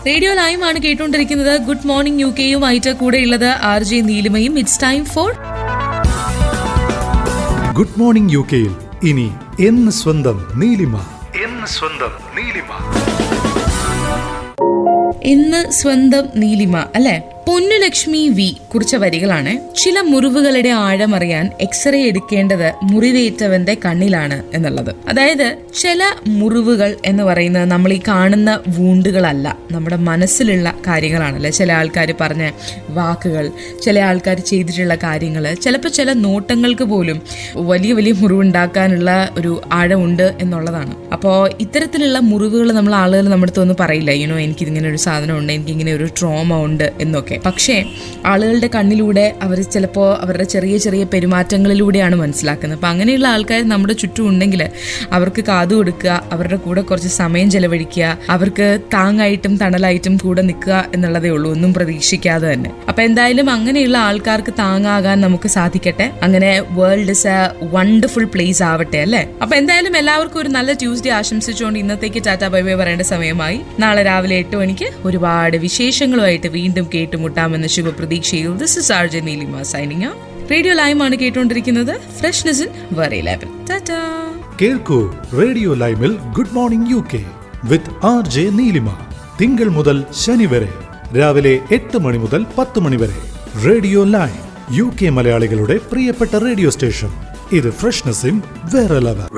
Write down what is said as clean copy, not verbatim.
Radio ലൈവാണ് കേട്ടുകൊണ്ടിരിക്കുന്നത്. Good morning U കെയുമായിട്ട് കൂടെയുള്ളത് RJ നീലിമയും. It's time for good morning യു കെയിൽ ഇനി എന്ന് സ്വന്തം നീലിമ. ഇന്ന് സ്വന്തം നീലിമ അല്ലെ. പൊന്നുലക്ഷ്മി വി കുറിച്ച വരികളാണ്. ചില മുറിവുകളുടെ ആഴമറിയാൻ എക്സ്റേ എടുക്കേണ്ടത് മുറിവേറ്റവന്റെ കണ്ണിലാണ് എന്നുള്ളത്. അതായത് ചില മുറിവുകൾ എന്ന് പറയുന്നത് നമ്മൾ ഈ കാണുന്ന വൂണ്ടുകളല്ല, നമ്മുടെ മനസ്സിലുള്ള കാര്യങ്ങളാണല്ലേ. ചില ആൾക്കാർ പറഞ്ഞ വാക്കുകൾ, ചില ആൾക്കാർ ചെയ്തിട്ടുള്ള കാര്യങ്ങൾ, ചിലപ്പോൾ ചില നോട്ടങ്ങൾക്ക് പോലും വലിയ വലിയ മുറിവുണ്ടാക്കാനുള്ള ഒരു ആഴമുണ്ട് എന്നുള്ളതാണ്. അപ്പോൾ ഇത്തരത്തിലുള്ള മുറിവുകൾ നമ്മൾ ആളുകൾ നമ്മുടെ അടുത്തൊന്നും പറയില്ല, എനിക്കിങ്ങനെ ഒരു സാധനം ഉണ്ട്, എനിക്കിങ്ങനെ ഒരു ട്രോമ ഉണ്ട് എന്നൊക്കെ. പക്ഷേ ആളുകളുടെ കണ്ണിലൂടെ അവർ ചിലപ്പോൾ അവരുടെ ചെറിയ ചെറിയ പെരുമാറ്റങ്ങളിലൂടെയാണ് മനസ്സിലാക്കുന്നത്. അപ്പം അങ്ങനെയുള്ള ആൾക്കാർ നമ്മുടെ ചുറ്റും ഉണ്ടെങ്കിൽ അവർക്ക് കാതു കൊടുക്കുക, അവരുടെ കൂടെ കുറച്ച് സമയം ചെലവഴിക്കുക, അവർക്ക് താങ്ങായിട്ടും തണലായിട്ടും കൂടെ നിൽക്കുക എന്നുള്ളതേ ഉള്ളൂ, ഒന്നും പ്രതീക്ഷിക്കാതെ തന്നെ. അപ്പം എന്തായാലും അങ്ങനെയുള്ള ആൾക്കാർക്ക് താങ്ങാകാൻ നമുക്ക് സാധിക്കട്ടെ. അങ്ങനെ world is A wonderful place ആവട്ടെ അല്ലേ. അപ്പം എന്തായാലും എല്ലാവർക്കും ഒരു നല്ല ട്യൂസ്ഡേ ആശംസിച്ചുകൊണ്ട് ഇന്നത്തേക്ക് ടാറ്റാ ബൈ ബൈ പറയേണ്ട സമയമായി. നാളെ രാവിലെ 8 മണിക്ക് ഒരുപാട് വിശേഷങ്ങളുമായിട്ട് വീണ്ടും കേട്ടുമുട്ടാമെന്ന ശുഭപ്രതീക്ഷയിൽ this is RJ Neelima signing out. Radio ലൈവാണ് കേട്ടുകൊണ്ടിരിക്കുന്നത്. ഫ്രഷ്നെസ് ഇൻ വേറെ ലെവൽ. ടാറ്റാ. കേൾക്കൂ റേഡിയോ ലൈവിൽ good morning UK with RJ Neelima. തിങ്കൾ മുതൽ ശനി വരെ രാവിലെ 8 മണി മുതൽ 10 മണി വരെ. റേഡിയോ ലൈവ് UK മലയാളികളുടെ പ്രിയപ്പെട്ട റേഡിയോ സ്റ്റേഷൻ. ഇത് ഫ്രഷ്നെസ് ഇൻ വേറെ ലെവൽ.